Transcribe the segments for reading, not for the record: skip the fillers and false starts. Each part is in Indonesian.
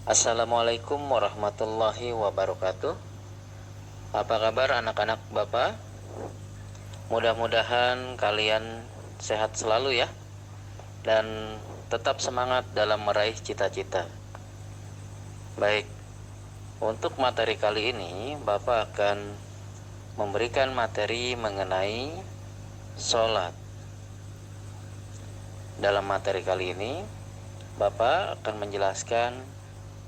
Assalamualaikum warahmatullahi wabarakatuh. Apa kabar anak-anak Bapak? Mudah-mudahan kalian sehat selalu ya, dan tetap semangat dalam meraih cita-cita. Baik, untuk materi kali ini Bapak akan memberikan materi mengenai sholat. Dalam materi kali ini Bapak akan menjelaskan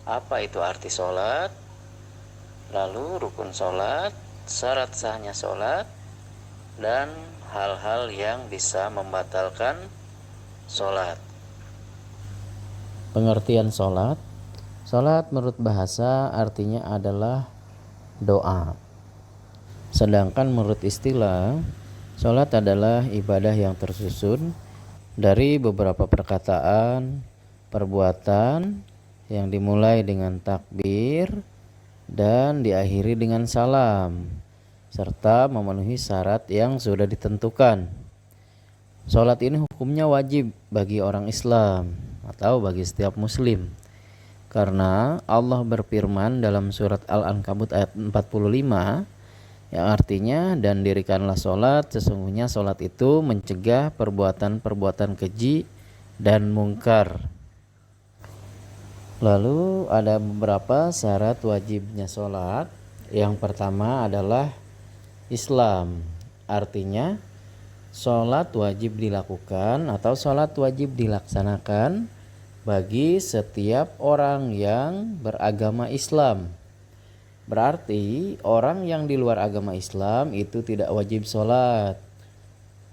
apa itu arti sholat, lalu rukun sholat, syarat sahnya sholat, dan hal-hal yang bisa membatalkan sholat. Pengertian sholat. Sholat menurut bahasa artinya adalah doa. Sedangkan menurut istilah, sholat adalah ibadah yang tersusun dari beberapa perkataan, perbuatan yang dimulai dengan takbir dan diakhiri dengan salam, serta memenuhi syarat yang sudah ditentukan. Sholat ini hukumnya wajib bagi orang Islam atau bagi setiap muslim, karena Allah berfirman dalam surat Al-Ankabut ayat 45 yang artinya, dan dirikanlah sholat, sesungguhnya sholat itu mencegah perbuatan-perbuatan keji dan mungkar. Lalu ada beberapa syarat wajibnya sholat. Yang pertama adalah Islam, artinya sholat wajib dilakukan atau sholat wajib dilaksanakan bagi setiap orang yang beragama Islam. Berarti orang yang di luar agama Islam itu tidak wajib sholat.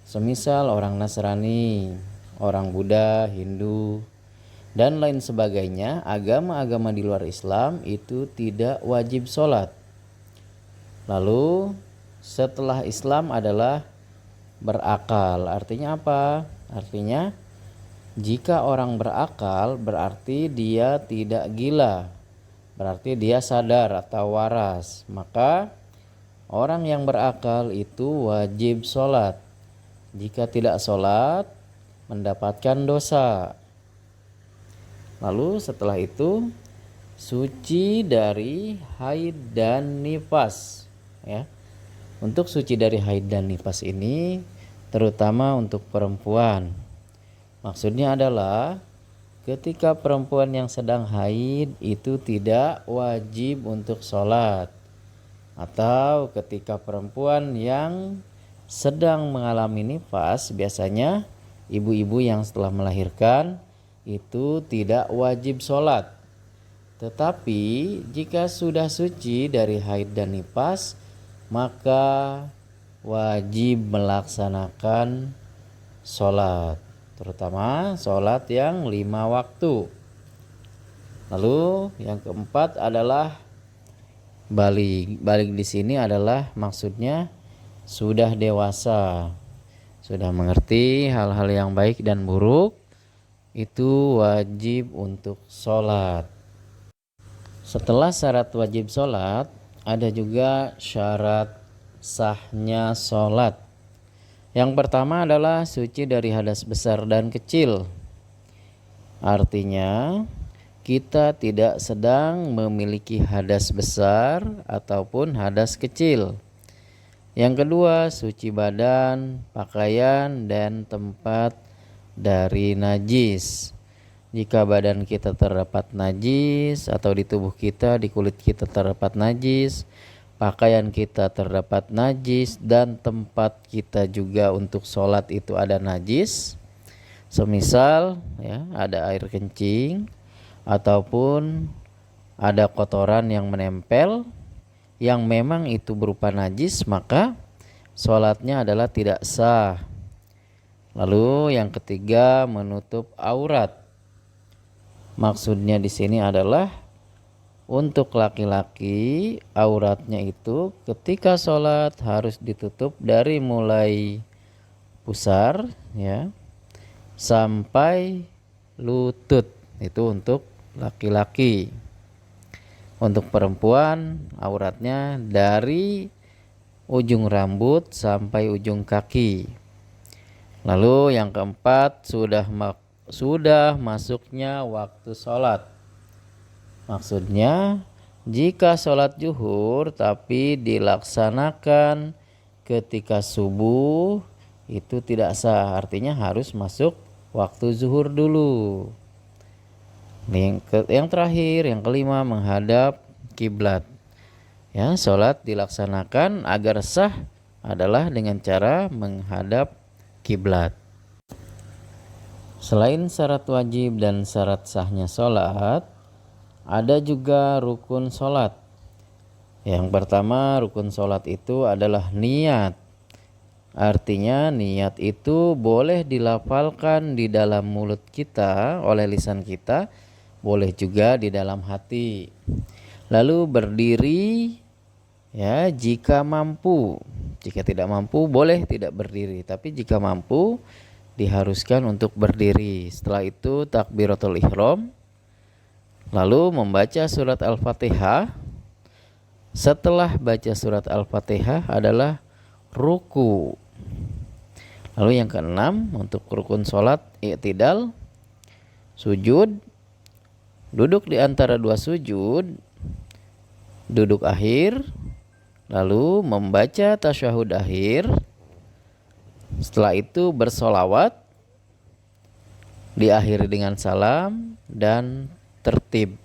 Semisal orang Nasrani, orang Buddha, Hindu, dan lain sebagainya, agama-agama di luar Islam itu tidak wajib sholat. Lalu setelah Islam adalah berakal. Artinya apa? Artinya jika orang berakal berarti dia tidak gila, berarti dia sadar atau waras. Maka orang yang berakal itu wajib sholat. Jika tidak sholat mendapatkan dosa. Lalu setelah itu suci dari haid dan nifas ya. Untuk suci dari haid dan nifas ini terutama untuk perempuan. Maksudnya adalah ketika perempuan yang sedang haid itu tidak wajib untuk sholat, atau ketika perempuan yang sedang mengalami nifas, biasanya ibu-ibu yang setelah melahirkan itu tidak wajib sholat. Tetapi jika sudah suci dari haid dan nifas, maka wajib melaksanakan sholat, terutama sholat yang 5 waktu. Lalu yang keempat adalah balik. Balik di sini adalah maksudnya sudah dewasa, sudah mengerti hal-hal yang baik dan buruk, itu wajib untuk sholat. Setelah syarat wajib sholat, ada juga syarat sahnya sholat. Yang pertama adalah suci dari hadas besar dan kecil. Artinya kita tidak sedang memiliki hadas besar ataupun hadas kecil. Yang kedua, suci badan, pakaian, dan tempat dari najis. Jika badan kita terdapat najis atau di tubuh kita, di kulit kita terdapat najis, pakaian kita terdapat najis, dan tempat kita juga untuk sholat itu ada najis, semisal ya ada air kencing ataupun ada kotoran yang menempel yang memang itu berupa najis, maka sholatnya adalah tidak sah. Lalu yang ketiga, menutup aurat. Maksudnya di sini adalah untuk laki-laki auratnya itu ketika sholat harus ditutup dari mulai pusar ya sampai lutut, itu untuk laki-laki. Untuk perempuan auratnya dari ujung rambut sampai ujung kaki. Lalu yang keempat, sudah masuknya waktu sholat. Maksudnya, jika sholat zuhur tapi dilaksanakan ketika subuh itu tidak sah, artinya harus masuk waktu zuhur dulu. Yang terakhir, yang kelima, menghadap kiblat. Ya, sholat dilaksanakan agar sah adalah dengan cara menghadap kiblat. Selain syarat wajib dan syarat sahnya sholat, ada juga rukun sholat. Yang pertama, rukun sholat itu adalah niat. Artinya niat itu boleh dilafalkan di dalam mulut kita oleh lisan kita, boleh juga di dalam hati. Lalu berdiri ya jika mampu. Jika tidak mampu boleh tidak berdiri, tapi jika mampu diharuskan untuk berdiri. Setelah itu takbiratul ihram, lalu membaca surat Al-Fatihah. Setelah baca surat Al-Fatihah adalah ruku. Lalu yang keenam, untuk rukun sholat i'tidal, sujud, duduk di antara dua sujud, duduk akhir, lalu membaca tasyahud akhir. Setelah itu bersolawat, diakhiri dengan salam dan tertib.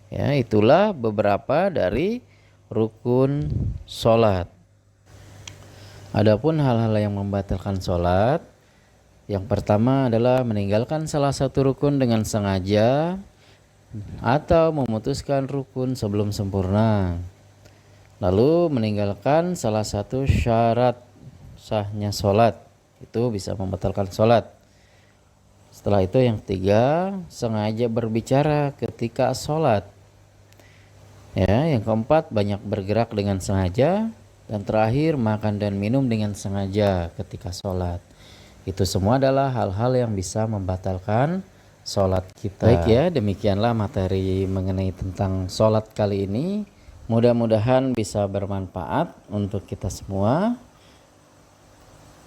Ya, itulah beberapa dari rukun sholat. Adapun hal-hal yang membatalkan sholat, yang pertama adalah meninggalkan salah satu rukun dengan sengaja atau memutuskan rukun sebelum sempurna. Lalu meninggalkan salah satu syarat sahnya sholat, itu bisa membatalkan sholat. Setelah itu yang ketiga, sengaja berbicara ketika sholat. Ya, yang keempat, banyak bergerak dengan sengaja. Dan terakhir, makan dan minum dengan sengaja ketika sholat. Itu semua adalah hal-hal yang bisa membatalkan sholat kita. Baik ya, demikianlah materi mengenai tentang sholat kali ini. Mudah-mudahan bisa bermanfaat untuk kita semua.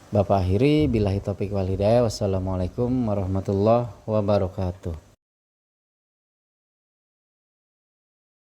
Bapak akhiri, billahi taufiq wal hidayah. Wassalamualaikum warahmatullahi wabarakatuh.